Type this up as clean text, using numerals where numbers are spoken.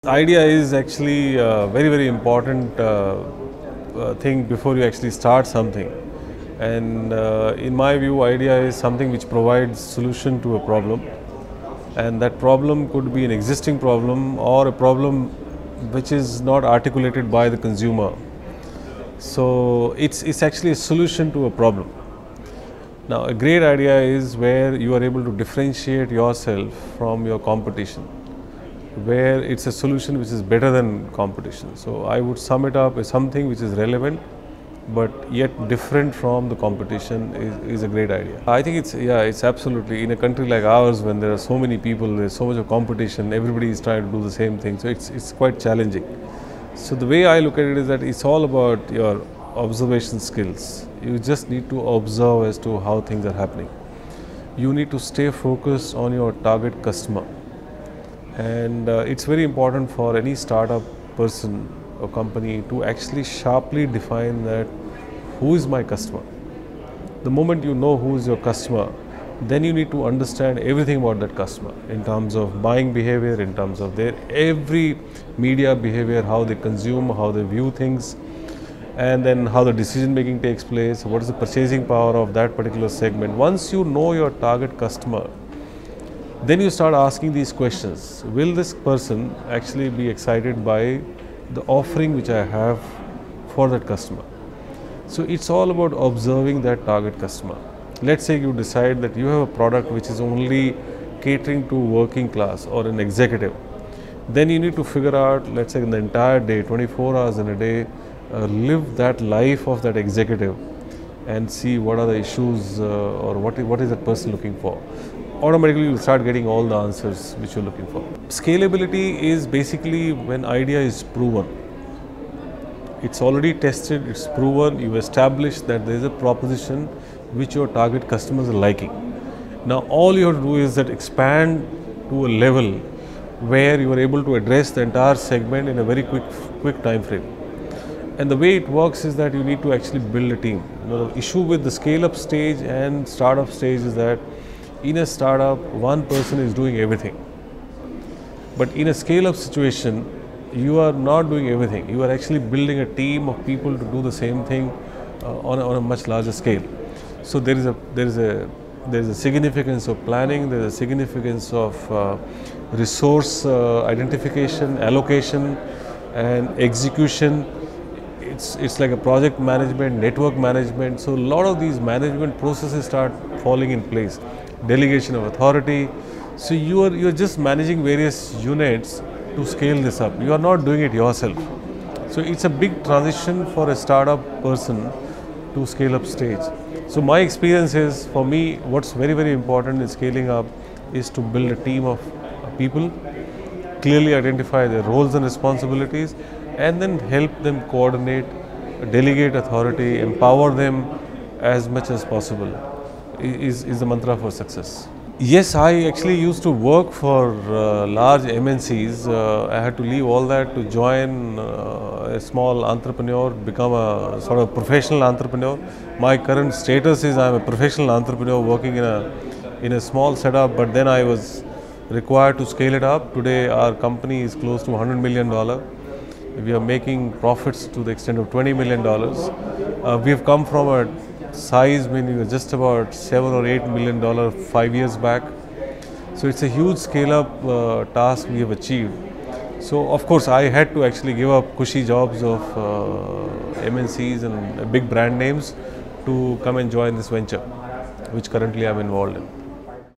Idea is actually a very important thing before you actually start something. And in my view, idea is something which provides solution to a problem, and that problem could be an existing problem or a problem which is not articulated by the consumer. So it's actually a solution to a problem. Now, a great idea is where you are able to differentiate yourself from your competition, where it's a solution which is better than competition. So I would sum it up as something which is relevant but yet different from the competition is a great idea. I think it's absolutely, in a country like ours when there are so many people, there's so much of competition, everybody is trying to do the same thing, so it's quite challenging. So the way I look at it is that it's all about your observation skills. You just need to observe as to how things are happening. You need to stay focused on your target customer. And it's very important for any startup person or company to actually sharply define that who is my customer. The moment you know who is your customer, then you need to understand everything about that customer in terms of buying behavior, in terms of their every media behavior, how they consume, how they view things, and then how the decision making takes place, what is the purchasing power of that particular segment. Once you know your target customer, then you start asking these questions. Will this person actually be excited by the offering which I have for that customer? So it's all about observing that target customer. Let's say you decide that you have a product which is only catering to working class or an executive. Then you need to figure out, let's say in the entire day, 24 hours in a day, live that life of that executive and see what are the issues or what is that person looking for. Automatically you will start getting all the answers which you're looking for. Scalability is basically when idea is proven. It's already tested, it's proven, you've established that there is a proposition which your target customers are liking. Now all you have to do is that expand to a level where you are able to address the entire segment in a very quick time frame. And the way it works is that you need to actually build a team. The issue with the scale-up stage and startup stage is that in a startup, one person is doing everything. But in a scale-up situation, you are not doing everything. You are actually building a team of people to do the same thing on a much larger scale. So there is a significance of planning. There is a significance of resource identification, allocation, and execution. It's like a project management, network management. So a lot of these management processes start falling in place. Delegation of authority. So you're just managing various units to scale this up. You are not doing it yourself. So it's a big transition for a startup person to scale up stage. So my experience is, for me, what's very important in scaling up is to build a team of people, clearly identify their roles and responsibilities, and then help them coordinate, delegate authority, empower them as much as possible is the mantra for success. Yes, I actually used to work for large MNCs. I had to leave all that to join a small entrepreneur, become a sort of professional entrepreneur. My current status is I'm a professional entrepreneur working in a small setup, but then I was required to scale it up. Today our company is close to $100 million. We are making profits to the extent of $20 million. We have come from a size meaning just about $7 or $8 million 5 years back. So it's a huge scale up task we have achieved. So of course I had to actually give up cushy jobs of MNCs and big brand names to come and join this venture, which currently I'm involved in.